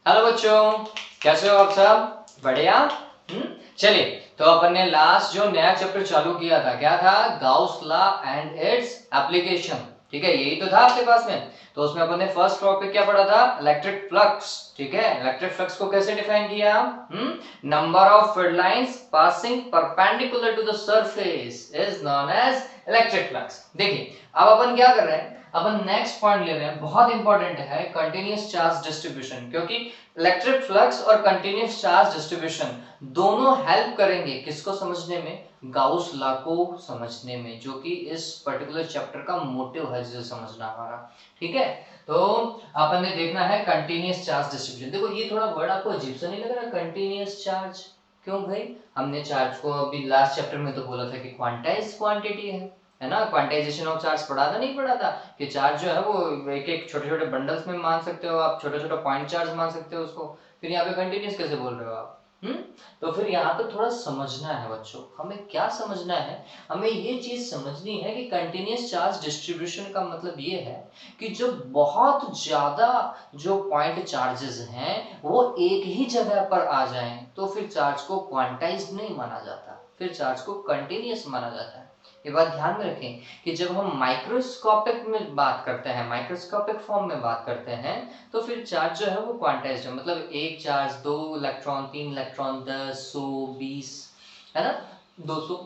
Hello बच्चों, कैसे हो आप सब? बढ़िया। चलिए, तो अपन ने लास्ट जो नया चैप्टर चालू किया था क्या था? Gauss law and its application. ठीक है, यही तो था आपके पास में। तो उसमें अपन ने फर्स्ट टॉपिक क्या पढ़ा था? Electric flux. ठीक है, इलेक्ट्रिक फ्लक्स को कैसे डिफाइन किया? Number of field lines passing perpendicular to the surface is known as electric flux. देखिए, अब अपन क्या कर रहे हैं, अपन नेक्स्ट पॉइंट ले रहे हैं, बहुत इंपॉर्टेंट है, कंटिन्यूअस चार्ज डिस्ट्रीब्यूशन। क्योंकि इलेक्ट्रिक फ्लक्स और कंटिन्यूअस चार्ज डिस्ट्रीब्यूशन दोनों हेल्प करेंगे किसको समझने में? गाउस लॉ को समझने में, जो कि इस पर्टिकुलर चैप्टर का मोटिव है जिसे समझना हमारा। ठीक है, तो अपन ने देखना है कंटिन्यूअस चार्ज डिस्ट्रीब्यूशन। देखो, ये थोड़ा वर्ड आपको अजीब सा नहीं लग रहा? कंटिन्यूअस चार्ज क्यों भाई? हमने चार्ज को अभी लास्ट चैप्टर में तो बोला था कि क्वांटाइज क्वांटिटी है ना? क्वांटाइजेशन ऑफ चार्ज पढ़ा था, नहीं पढ़ा था? कि चार्ज जो है वो एक एक छोटे छोटे बंडल्स में मान सकते हो आप, छोटा छोटा पॉइंट चार्ज मान सकते हो उसको। फिर यहाँ पे कंटिन्यूस कैसे बोल रहे हो आप? तो फिर यहाँ पे थोड़ा समझना है बच्चों। हमें क्या समझना है? हमें ये चीज समझनी है कि कंटिन्यूस चार्ज डिस्ट्रीब्यूशन का मतलब ये है कि जो बहुत ज्यादा जो पॉइंट चार्जेस हैं वो एक ही जगह पर आ जाएं तो फिर चार्ज को क्वांटाइज नहीं माना जाता, फिर चार्ज को कंटिन्यूस माना जाता है। ये बात ध्यान में रखें कि जब हम माइक्रोस्कोपिक में बात करते हैं, माइक्रोस्कोपिक फॉर्म में बात करते हैं, तो फिर चार्ज जो है वो क्वांटाइज्ड है। मतलब एक चार्ज, 2 इलेक्ट्रॉन, 3 इलेक्ट्रॉन, 10, 100, 20, है ना, 200,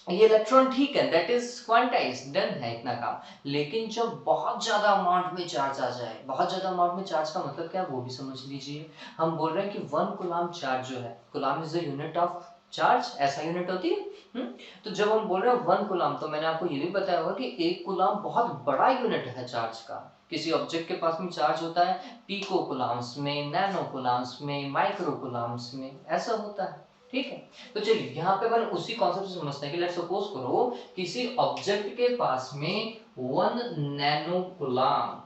ये इलेक्ट्रॉन ठीक है, दैट इज क्वांटाइज, डन है इतना काम। लेकिन जब बहुत ज्यादा अमाउंट में चार्ज आ जाए, बहुत ज्यादा अमाउंट में चार्ज का मतलब क्या वो भी समझ लीजिए। हम बोल रहे हैं कि 1 कूलम चार्ज जो है, coulomb is the unit of charge, ऐसा यूनिट होती है। तो जब हम बोल रहे हैं 1 कूलम, तो मैंने आपको ये भी बताया होगा कि 1 कूलम बहुत बड़ा यूनिट है चार्ज का। किसी ऑब्जेक्ट के पास में चार्ज होता है पीको कूलम्स में, नैनो कूलम्स में, माइक्रो कूलम्स में, ऐसा होता है। ठीक है, तो चलिए यहाँ पे अपन उसी कॉन्सेप्ट से समझते हैं कि लेट्स सपोज करो किसी ऑब्जेक्ट के पास में 1 नैनो कूलम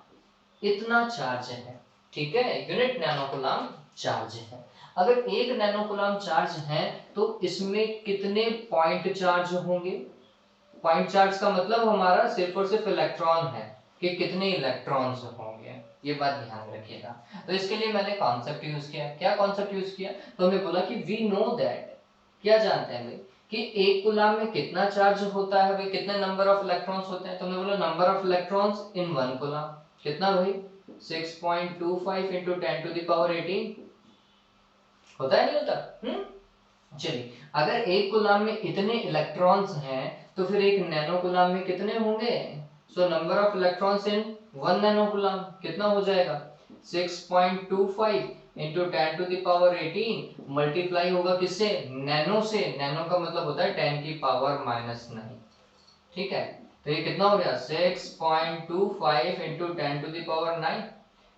इतना चार्ज है। ठीक है, यूनिट नैनो कूलम चार्ज है। अगर 1 नैनो कूलम चार्ज है तो इसमें कितने पॉइंट चार्ज होंगे? पॉइंट चार्ज का मतलब हमारा सिर्फ और सिर्फ इलेक्ट्रॉन है, कि कितने इलेक्ट्रॉन्स होंगे, ये बात ध्यान रखिएगा। तो इसके लिए मैंने कॉन्सेप्ट यूज किया। क्या कॉन्सेप्ट यूज किया? तो हमने बोला कि वी नो दैट, क्या जानते हैं भाई, कि 1 कूलम में कितना चार्ज होता है भाई, कितने नंबर ऑफ इलेक्ट्रॉन्स होते हैं? तो हमने बोला number of electrons in 1 coulomb कितना भाई? 6.25 इंटू 10⁻18 होता है, नहीं होता? चलिए, अगर 1 कूलम में इतने इलेक्ट्रॉन्स हैं तो फिर 1 नैनो कूलम में कितने होंगे? So number of electrons in 1 nano coulomb कितना हो जाएगा? 6.25 इंटू 10⁻18 मल्टीप्लाई होगा किससे? नैनो से। नैनो का मतलब होता है 10⁻⁹। ठीक है, तो ये कितना हो गया? 6.25 इंटू 10⁻9।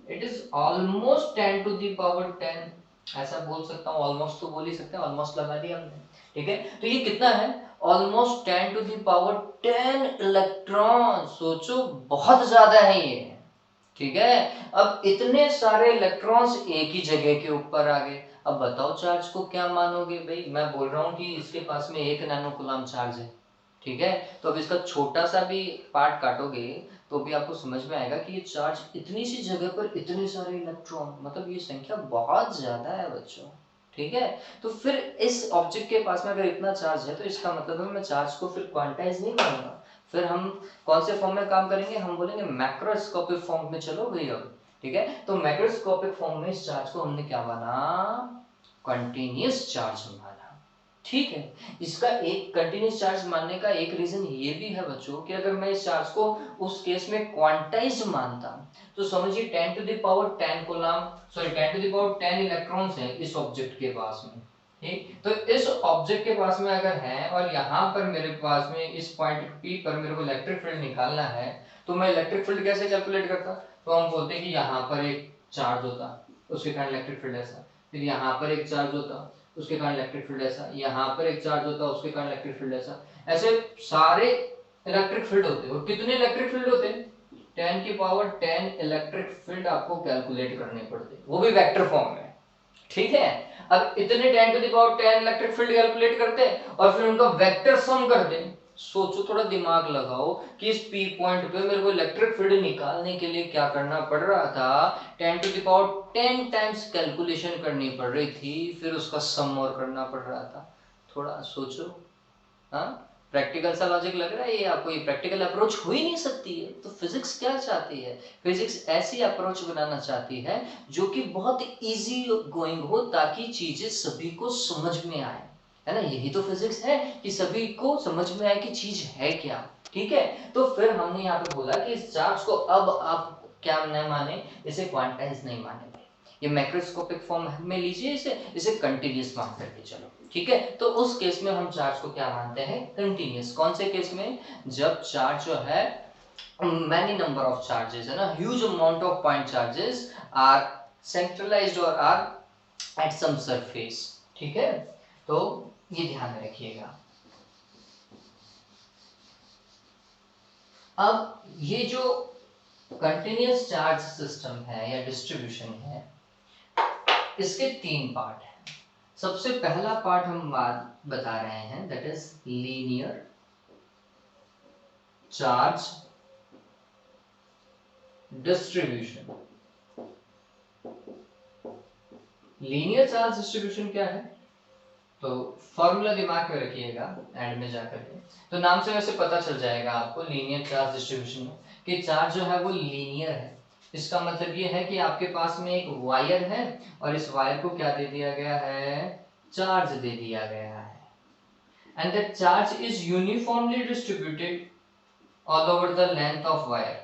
It is almost 10⁻10। ऐसा बोल सकता हूँ, ऑलमोस्ट तो बोल ही सकते हैं, ऑलमोस्ट लगा दिया हमने। ठीक है, तो ये कितना है? Almost 10⁻10 electron. सोचो, बहुत ज्यादा है ये। ठीक है, अब इतने सारे इलेक्ट्रॉन्स एक ही जगह के ऊपर आ गए। अब बताओ चार्ज को क्या मानोगे भाई? मैं बोल रहा हूँ कि इसके पास में 1 नैनो कूलम चार्ज है। ठीक है, तो अब इसका छोटा सा भी पार्ट काटोगे तो भी आपको समझ में आएगा कि ये चार्ज इतनी सी जगह पर इतने सारे इलेक्ट्रॉन, मतलब ये संख्या बहुत ज्यादा है बच्चों। ठीक है, तो फिर इस ऑब्जेक्ट के पास में अगर इतना चार्ज है तो इसका मतलब है मैं चार्ज को फिर क्वांटाइज नहीं करूंगा। फिर हम कौन से फॉर्म में काम करेंगे? हम बोलेंगे मैक्रोस्कोपिक फॉर्म में चलो भैया। ठीक है, तो मैक्रोस्कोपिक फॉर्म में इस चार्ज को हमने क्या माना? कंटिन्यूस चार्ज माना। ठीक है, इसका एक कंटिन्यूस चार्ज मानने का एक रीजन ये भी है बच्चों कि अगर मैं इस चार्ज को उस केस में क्वांटाइज मानता तो समझिए 10⁻10 कूलम, सॉरी 10⁻10 इलेक्ट्रॉन्स हैं इस ऑब्जेक्ट के पास में। ठीक, तो इस ऑब्जेक्ट के पास में अगर है और यहाँ पर मेरे पास में इस पॉइंट पी पर मेरे को इलेक्ट्रिक फील्ड निकालना है, तो मैं इलेक्ट्रिक फील्ड कैसे कैलकुलेट करता? तो हम बोलते हैं कि यहाँ पर एक चार्ज होता, उसके कारण इलेक्ट्रिक फील्ड ऐसा, फिर यहाँ पर एक चार्ज होता, उसके कारण इलेक्ट्रिक फील्ड ऐसा, यहाँ पर एक चार्ज होता है उसके कारण इलेक्ट्रिक फील्ड ऐसा। ऐसे सारे इलेक्ट्रिक फील्ड होते हैं। और कितने इलेक्ट्रिक फील्ड होते हैं? 10⁻10 इलेक्ट्रिक फील्ड आपको कैलकुलेट करने पड़ते हैं, वो भी वेक्टर फॉर्म में। ठीक है, अब इतने 10⁻10 इलेक्ट्रिक फील्ड कैलकुलेट करते हैं और फिर उनका वेक्टर सम करते हैं। सोचो, थोड़ा दिमाग लगाओ कि इस पी पॉइंट पे मेरे को इलेक्ट्रिक फील्ड निकालने के लिए क्या करना पड़ रहा था, 10 टाइम्स कैलकुलेशन करनी पड़ रही थी, फिर उसका सम और करना पड़ रहा था। थोड़ा सोचो। हाँ, प्रैक्टिकल सा लॉजिक लग रहा है ये आपको? ये प्रैक्टिकल अप्रोच हो ही नहीं सकती है। तो फिजिक्स क्या चाहती है? फिजिक्स ऐसी अप्रोच बनाना चाहती है जो कि बहुत इजी गोइंग हो, ताकि चीजें सभी को समझ में आए, है ना? यही तो फिजिक्स है कि सभी को समझ में आए कि चीज है क्या। ठीक है, तो फिर हमने यहाँ पे बोला कि इस चार्ज को अब आप क्या न माने, इसे क्वांटाइज नहीं माने, ये मैक्रोस्कोपिक फॉर्म में लीजिए, इसे कंटिन्यूस मान करके चलो। ठीक है, तो उस केस में हम चार्ज को क्या मानते हैं? कंटिन्यूस। कौन से केस में? जब चार्ज जो है many number of charges, है ना, huge amount of point charges are centralized or are at some surface। ठीक है, तो ये ध्यान में रखिएगा। अब ये जो कंटिन्यूस चार्ज सिस्टम है या डिस्ट्रीब्यूशन है, इसके 3 पार्ट हैं। सबसे पहला पार्ट हम बात बता रहे हैं, that is linear charge distribution. Linear charge distribution क्या है? तो फॉर्मूला दिमाग में रखिएगा एंड में जाकर के, तो नाम से वैसे पता चल जाएगा आपको लीनियर चार्ज डिस्ट्रीब्यूशन में कि चार्ज जो है वो लीनियर है। इसका मतलब ये है कि आपके पास में एक वायर है और इस वायर को क्या दे दिया गया है? चार्ज दे दिया गया है, and that charge is uniformly distributed all over the length of wire।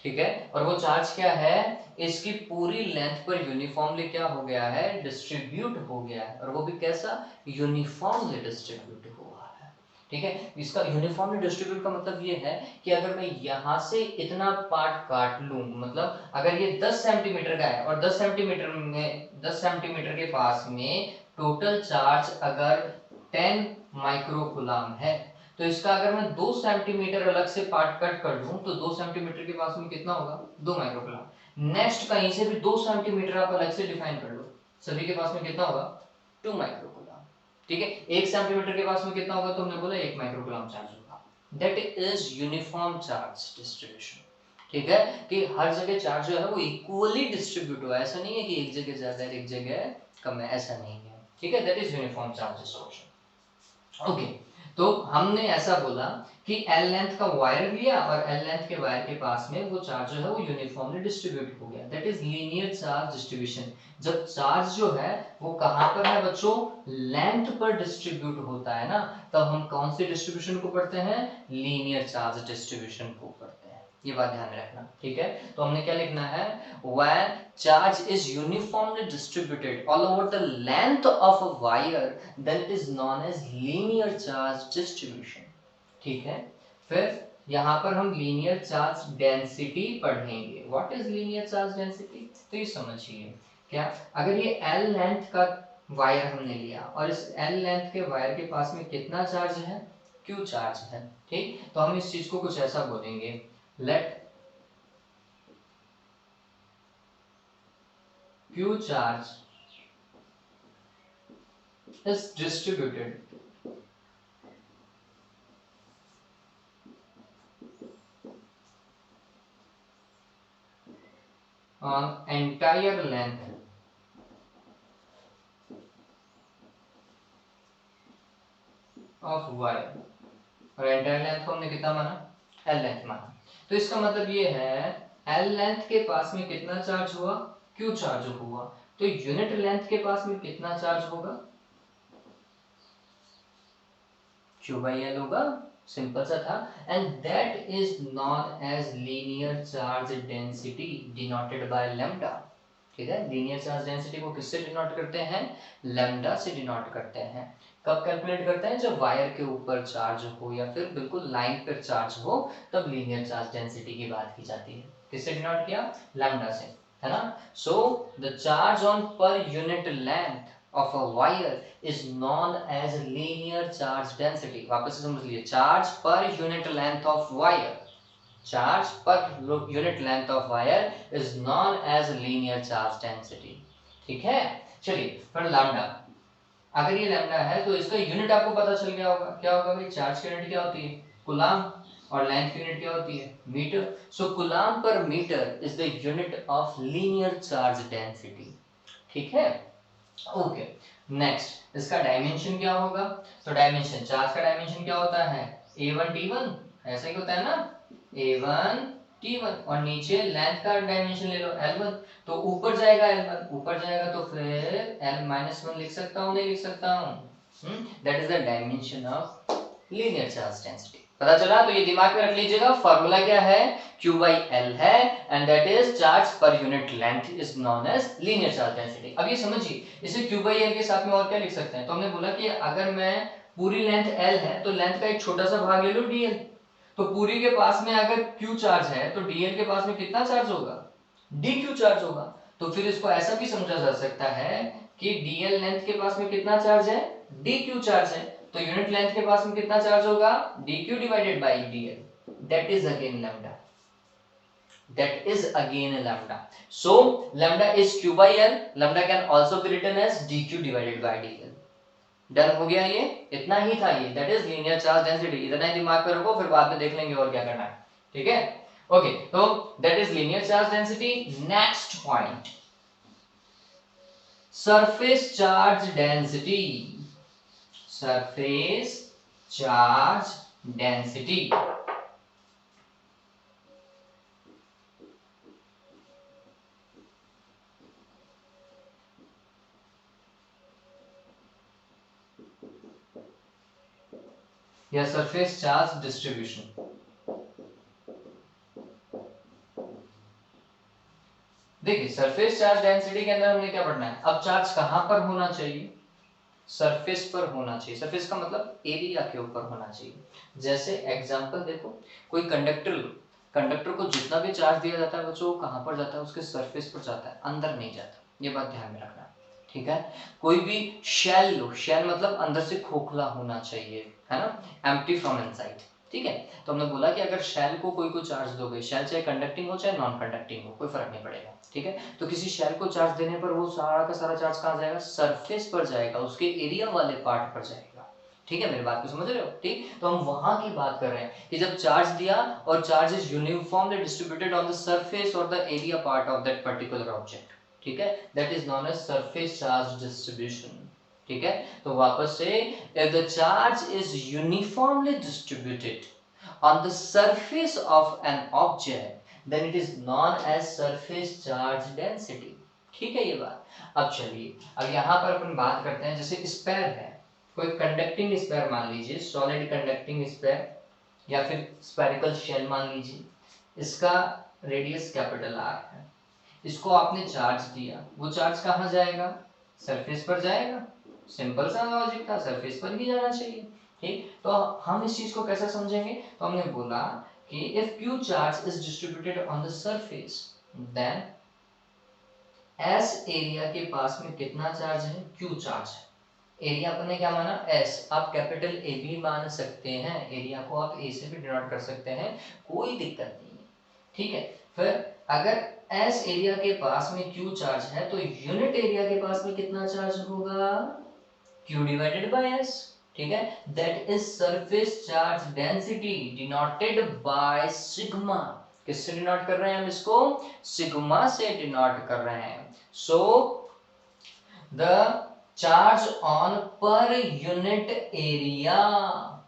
ठीक है, और वो चार्ज क्या है? इसकी पूरी लेंथ पर यूनिफॉर्मली क्या हो गया है? डिस्ट्रीब्यूट हो गया है, और वो भी कैसा? यूनिफॉर्मली डिस्ट्रीब्यूट हुआ है। ठीक है, इसका यूनिफॉर्मली डिस्ट्रीब्यूट का मतलब ये है कि अगर मैं यहां से इतना पार्ट काट लूं, मतलब अगर ये 10 सेंटीमीटर का है और 10 सेंटीमीटर के पास में टोटल चार्ज अगर 10 माइक्रोकूलम है, तो इसका अगर मैं 2 सेंटीमीटर अलग से पार्ट कट कर दूं, तो 2 सेंटीमीटर के पास में कितना होगा? 2 माइक्रोकूलम। नेक्स्ट कहीं से भी 2 सेंटीमीटर आप अलग से डिफाइन कर लो, सभी के पास में कितना होगा? 2 माइक्रोकूलम। ठीक है, 1 सेंटीमीटर के पास में कितना होगा? तो हमने बोला 1 माइक्रोकूलम चार्ज होगा। That is uniform charge distribution. ठीक है, कि हर जगह चार्ज जो है वो इक्वली डिस्ट्रीब्यूट हुआ है, ऐसा नहीं है कि एक जगह ज्यादा है एक जगह कम है, ऐसा नहीं है। ठीक है, that is uniform charge distribution. Okay, तो हमने ऐसा बोला कि एल लेंथ का वायर लिया और एल लेंथ के वायर के पास में वो चार्ज जो है वो यूनिफॉर्मली डिस्ट्रीब्यूट हो गया, that is linear charge distribution. जब चार्ज जो है वो कहां पर है बच्चों? लेंथ पर डिस्ट्रीब्यूट होता है ना, तब हम कौन से डिस्ट्रीब्यूशन को पढ़ते हैं? लीनियर चार्ज डिस्ट्रीब्यूशन को पढ़ते हैं। ये बात ध्यान में रखना। ठीक है, तो हमने क्या लिखना है? when charge is uniformly distributed all over the length of a wire, then it is known as linear charge distribution। ठीक है, फिर यहाँ पर हम लीनियर चार्ज डेंसिटी पढ़ेंगे। What is linear charge density? तो ये समझिए, क्या अगर ये एल लेंथ का वायर हमने लिया और इस एल लेंथ के वायर के पास में कितना चार्ज है? क्यू चार्ज है। ठीक, तो हम इस चीज को कुछ ऐसा बोलेंगे, late Q charge is distributed on entire length of wire। और एंटायर लेंथ को हमने कितना माना? L लेंथ माना। तो इसका मतलब ये है L लेंथ के पास में कितना चार्ज हुआ? Q चार्ज हुआ। तो यूनिट लेंथ के पास में कितना चार्ज होगा? Q by L होगा, सिंपल सा था। And that is known as linear charge density denoted by lambda. ठीक है, लीनियर चार्ज डेंसिटी को किससे डिनोट करते हैं? लैम्डा से डिनोट करते हैं। कब कैलकुलेट करते हैं? जब वायर के ऊपर चार्ज हो या फिर बिल्कुल लाइन पर चार्ज हो, तब लीनियर चार्ज डेंसिटी की बात की जाती है। किससे डिनोट किया? लैम्डा से, है ना। सो द चार्ज ऑन पर unit length of a wire is known as linear charge density। वापस से समझ लीजिए, charge per unit length of wire, charge per unit length of wire is known as linear charge density। ठीक है, चलिए फिर lambda. अगर ये लैम्डा है तो इसका यूनिट आपको पता चल गया होगा, क्या होगा भाई, चार्ज की यूनिट क्या होती है, कूलाम, और लेंथ की यूनिट क्या होती है, metre. So coulomb per metre is the unit of linear charge density, ठीक है। ओके, नेक्स्ट इसका डायमेंशन क्या होगा, तो डायमेंशन, चार्ज का डायमेंशन क्या होता है, a1 t1, ऐसा ही होता है ना, a1 t1, और नीचे लेंथ का डायमेंशन ले लो l1, तो ऊपर जाएगा l1, ऊपर जाएगा तो फिर l-1 लिख सकता हूँ, नहीं लिख सकता हूँ, that is the dimension of linear charge density. पता चला, तो ये दिमाग में रख लीजिएगा, फार्मूला क्या है, Q by L है, and that is charge per unit length is known as linear charge density. अब ये समझिए, इसे Q by L के साथ में और क्या लिख सकते हैं, तो हमने बोला कि अगर मैं पूरी लेंथ L है तो लेंथ का एक छोटा सा भाग ले लो dl, तो पूरी के पास में अगर Q चार्ज है तो dl के पास में कितना चार्ज होगा, dq चार्ज होगा। तो फिर इसको ऐसा भी समझा जा सकता है कि dl लेंथ के पास में कितना चार्ज है, dq चार्ज है, तो यूनिट लेंथ के पास में कितना चार्ज होगा, dq divided by dl, that is again lambda, that is again lambda. So lambda is q by l, lambda can also be written as dq divided by dl. Done हो गया, ये इतना ही था, ये that is linear charge density, इतना ही दिमाग पे रखो, फिर बाद में देख लेंगे और क्या करना है, ठीक है। ओके, तो that is linear charge density. Next point, surface charge density, surface charge density. या सरफेस चार्ज डिस्ट्रीब्यूशन। देखिए सरफेस चार्ज डेंसिटी के अंदर हमने क्या पढ़ना है, अब चार्ज कहां पर होना चाहिए, सरफेस पर होना चाहिए, सरफेस का मतलब एरिया के ऊपर होना चाहिए। जैसे एग्जांपल देखो, कोई कंडक्टर को जितना भी चार्ज दिया जाता है बच्चों, कहां पर जाता है, उसके सरफेस पर जाता है, अंदर नहीं जाता, ये बात ध्यान में रखना, ठीक है। कोई भी शेल लो, शेल मतलब अंदर से खोखला होना चाहिए, है ना, एम्प्टी फ्रॉम इनसाइड, ठीक है। तो हमने बोला कि अगर शेल को कोई को चार्ज दोगे, शेल चाहे कंडक्टिंग हो चाहे नॉन कंडक्टिंग हो, कोई फर्क नहीं पड़ेगा, ठीक है। तो किसी शेल को चार्ज देने पर वो सारा का सारा चार्ज कहाँ जाएगा, सरफेस पर जाएगा, उसके एरिया वाले पार्ट पर जाएगा, ठीक है, मेरी बात को समझ रहे हो, ठीक। तो हम वहां की बात कर रहे हैं कि जब चार्ज दिया और charge is uniformly distributed on the surface और the area part of that particular object, ठीक है, that is known as surface charge distribution, ठीक है। तो वापस से, if the charge is uniformly distributed on the surface of an object, then it is known as surface charge density, ठीक है ये बात। अब चलिए, अब यहाँ पर अपन बात करते हैं, जैसे स्पेयर है, कोई कंडक्टिंग स्पेयर मान लीजिए, सॉलिड कंडक्टिंग स्पेयर या फिर स्फेरिकल शेल मान लीजिए, इसका रेडियस कैपिटल आर है, इसको आपने चार्ज दिया, वो चार्ज कहाँ जाएगा, सरफेस पर जाएगा, सिंपल सा लॉजिक था, सरफेस पर ही जाना चाहिए, ठीक। तो हम इस चीज को कैसे समझेंगे, तो हमने बोला कि if q charge is distributed on the surface, then s area के पास में कितना चार्ज है, q चार्ज है, एरिया अपने क्या माना s, आप कैपिटल A भी मान सकते हैं, एरिया को आप A से भी डिनोट कर सकते हैं, कोई दिक्कत नहीं है, ठीक है। फिर अगर s एरिया के पास में q चार्ज है तो यूनिट एरिया के पास में कितना चार्ज होगा, q डिवाइडेड बाय s, ठीक है, that is surface charge density denoted by sigma. किससे डिनोट कर रहे हैं हम इसको, सिग्मा से डिनोट कर रहे हैं। So the charge on per unit area,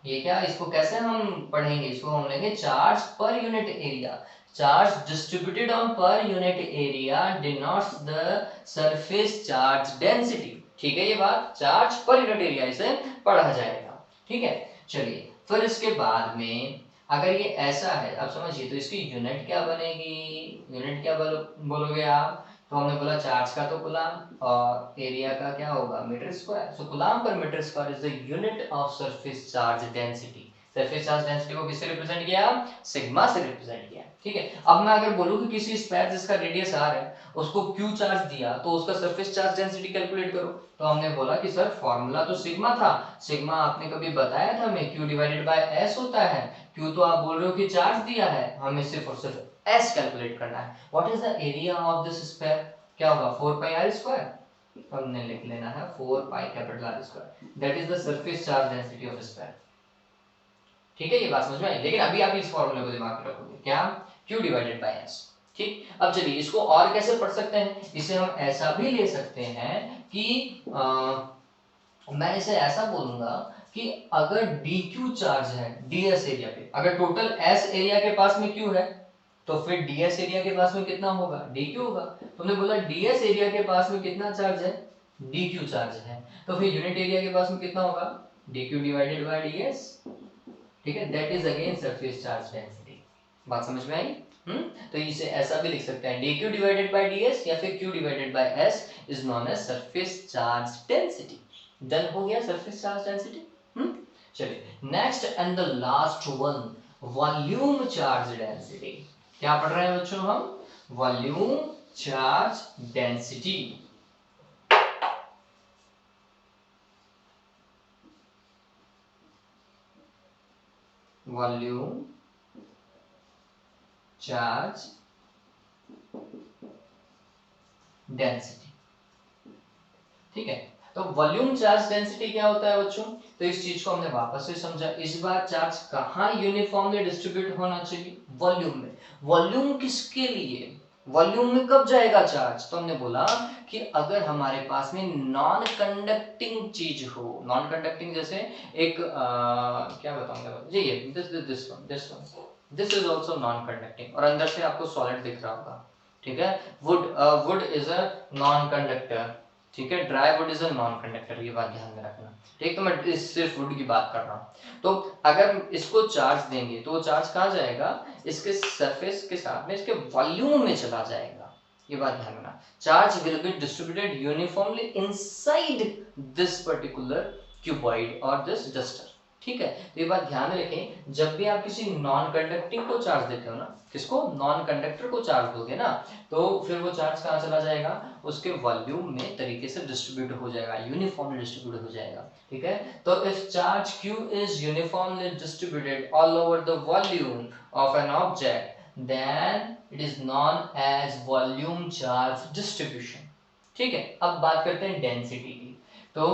ये क्या, इसको कैसे हम पढ़ेंगे, इसको हम लेंगे charge per unit area, charge distributed on per unit area denotes the surface charge density, ठीक है, ये बात चार्ज पर यूनिट एरिया इसे पढ़ा जाएगा, ठीक है। चलिए, फिर इसके बाद में अगर ये ऐसा है, अब समझिए, तो इसकी यूनिट क्या बनेगी, यूनिट क्या बोलोगे आप, तो हमने बोला चार्ज का तो कूलाम और एरिया का क्या होगा, metre square. So coulomb per metre square is the unit of surface charge density. Surface charge density को किससे रिप्रेजेंट किया, सिग्मा से रिप्रेजेंट किया, ठीक है। अब मैं अगर बोलूं कि किसी स्फेयर जिसका रेडियस r है, उसको q चार्ज दिया, तो उसका सरफेस चार्ज डेंसिटी कैलकुलेट करो, तो हमने बोला कि सर फॉर्मूला तो सिग्मा था, सिग्मा आपने कभी बताया था हमें, q डिवाइडेड बाय s होता है, q तो आप बोल रहे हो कि चार्ज दिया है, हमें सिर्फ और सिर्फ s कैलकुलेट करना है। What is the area of this sphere, क्या होगा, 4 पाई r स्क्वायर, हमने लिख लेना है 4 pi capital R square, that is the surface charge density of sphere. ठीक है, ये बात समझ में आई। लेकिन अभी आप इस फॉर्मूले को दिमाग में रखोगे, क्या, Q डिवाइडेड बाय S। ठीक, अब चलिए इसको और कैसे पढ़ सकते हैं, इसे हम ऐसा भी ले सकते हैं कि मैं इसे ऐसा बोलूंगा कि अगर dq चार्ज है ds एरिया पे, अगर टोटल s एरिया के पास में q है तो फिर ds एरिया के पास में कितना होगा, dq होगा। तुमने बोला ds एरिया के पास में कितना चार्ज है, dq चार्ज है, तो फिर यूनिट एरिया के पास में कितना होगा, dq डिवाइडेड बाय ds। ठीक है, that is again surface charge density. बात समझ में आई? तो इसे ऐसा भी लिख सकते हैं, dq डिवाइडेड बाय ds या फिर q divided by s is known as surface charge density. Done हो गया सरफेस चार्ज डेंसिटी। चलिए next and the last one, volume charge density. क्या पढ़ रहे हैं बच्चों हम, volume charge density. Volume charge density. ठीक है, तो वॉल्यूम चार्ज डेंसिटी क्या होता है बच्चों, तो इस चीज को हमने वापस से समझा। इस बार चार्ज कहाँ यूनिफॉर्मली डिस्ट्रीब्यूट होना चाहिए, वॉल्यूम में। वॉल्यूम किसके लिए, वॉल्यूम में कब जाएगा चार्ज, तो हमने बोला कि अगर हमारे पास में नॉन कंडक्टिंग चीज हो, नॉन कंडक्टिंग जैसे एक क्या बताऊंगा ये this is also known conducting, और अंदर से आपको सॉलिड दिख रहा होगा। ठीक है, would is a non conductor. ठीक है, dry would is a non conductor, ये बात ध्यान में रखना। ठीक, तो मैं सिर्फ वुड की बात कर रहा हूँ। तो अगर इसको चार्ज देंगे तो वो चार्ज कहाँ जाएगा, इसके सरफेस के साथ में इसके वॉल्यूम में चला जाएगा। ये बात ध्यान रखना, charge will be distributed uniformly inside this particular cuboid और दिस डस्टर। ठीक है, तो ये बात ध्यान में रखें, जब भी आप किसी नॉन कंडक्टिंग को चार्ज देते हो ना, किसको, नॉन कंडक्टर को चार्ज दोगे ना, तो फिर वो चार्ज कहाँ चला जाएगा, उसके वॉल्यूम में तरीके से डिस्ट्रीब्यूट हो जाएगा, यूनिफॉर्मली डिस्ट्रीब्यूट हो जाएगा। ठीक है, तो if charge Q is uniformly distributed all over the volume of an object, then it is known as volume charge distribution। ठीक है, अब बात करते हैं डेंसिटी की। तो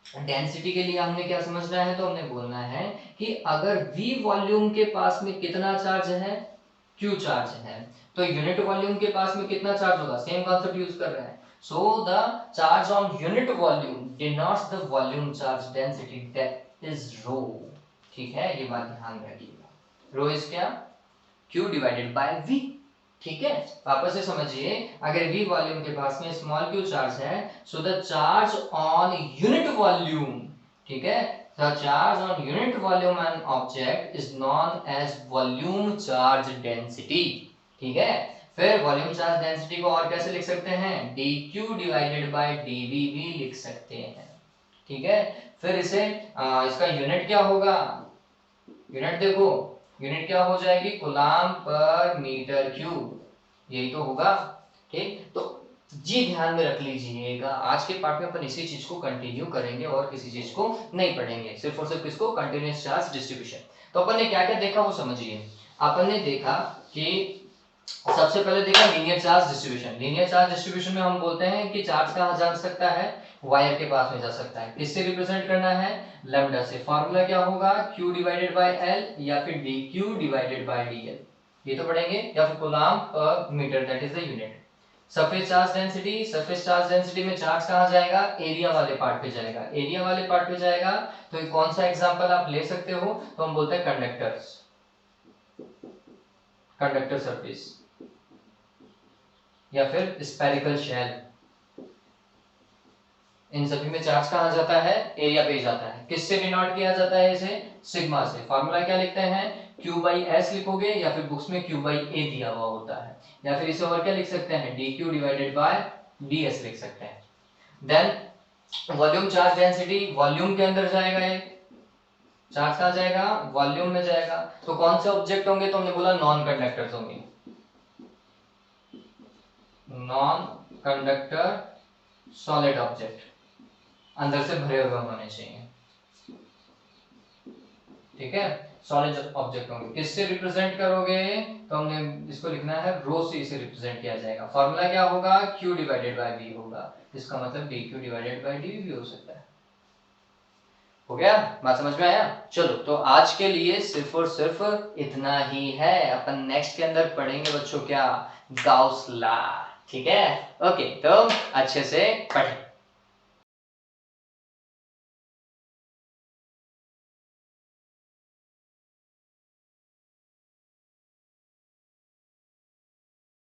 डेंसिटी के लिए हमने क्या समझना है, तो हमने बोलना है कि अगर V वॉल्यूम के पास में कितना चार्ज है, Q चार्ज है, तो यूनिट वॉल्यूम के पास में कितना चार्ज होगा, सेम कॉन्सेप्ट यूज कर रहे हैं। So the charge on unit volume denotes the volume charge density, that is rho. ठीक है, ये बात ध्यान रखिएगा, रो इज क्या, Q डिवाइडेड बाय V। ठीक है, वापस से समझिए, अगर V वॉल्यूम के पास में स्मॉल q चार्ज है, सो the charge on unit volume, ठीक है, the charge on unit volume an object is known as volume charge density। ठीक है, फिर वॉल्यूम चार्ज डेंसिटी को और कैसे लिख सकते हैं, dq डिवाइडेड बाय dv भी लिख सकते हैं। ठीक है, फिर इसे इसका यूनिट क्या होगा, यूनिट देखो, यूनिट क्या हो जाएगी, कूलाम पर मीटर क्यूब, यही तो होगा। ठीक, तो जी ध्यान में रख लीजिएगा, आज के पार्ट में अपन इसी चीज को कंटिन्यू करेंगे और किसी चीज को नहीं पढ़ेंगे, सिर्फ और सिर्फ इसको कंटिन्यूअस चार्ज डिस्ट्रीब्यूशन। तो अपन ने क्या क्या देखा वो समझिए। अपन ने देखा कि सबसे पहले देखा linear charge distribution. Linear charge distribution में हम बोलते हैं कि चार्ज कहाँ जा सकता है, वायर के पास में जा सकता है। किससे रिप्रेजेंट करना है, लैम्डा से। फॉर्मूला क्या होगा, Q डिवाइडेड बाय L या फिर dQ डिवाइडेड बाय dL, ये तो पढ़ेंगे, या फिर coulomb per metre, that is the unit. Surface charge density, surface charge density में चार्ज कहाँ जाएगा, एरिया वाले पार्ट पे जाएगा, एरिया वाले पार्ट पे जाएगा। तो कौन सा एग्जांपल आप ले सकते हो, तो हम बोलते हैं कंडक्टर्स, कंडक्टर सरफेस, या फिर स्फेरिकल शेल। इन सभी में चार्ज कहाँ जाता है, एरिया पे जाता है। किससे डिनोट किया जाता है इसे, सिग्मा से। फॉर्मूला क्या लिखते हैं, Q बाई एस लिखोगे, या फिर बुक्स में Q बाई ए दिया हुआ होता है, या फिर इसे और क्या लिख सकते हैं, dQ डिवाइडेड बाय ds लिख सकते हैं। Then volume charge density, volume के अंदर जाएगा, ये चार्ज कहाँ जाएगा, वॉल्यूम में जाएगा। तो कौन से ऑब्जेक्ट होंगे, तो हमने बोला नॉन कंडक्टर्स होंगे, नॉन कंडक्टर सॉलिड ऑब्जेक्ट, अंदर से भरे हुए होने चाहिए। ठीक है, सॉलिड ऑब्जेक्ट होंगे। किससे रिप्रेजेंट करोगे? तो हमने इसको लिखना है रो से इसे रिप्रेजेंट किया जाएगा। फॉर्मूला क्या होगा? Q डिवाइडेड बाय V होगा। इसका मतलब dq डिवाइडेड बाय dv भी हो सकता है। हो गया? बात समझ में आया? चलो तो आज के लिए सिर्फ और सिर्फ इतना ही है। अपन नेक्स्ट के अंदर पढ़ेंगे बच्चों क्या? Gauss law. ठीक है? ओके, तो अच्छे से पढ़ें।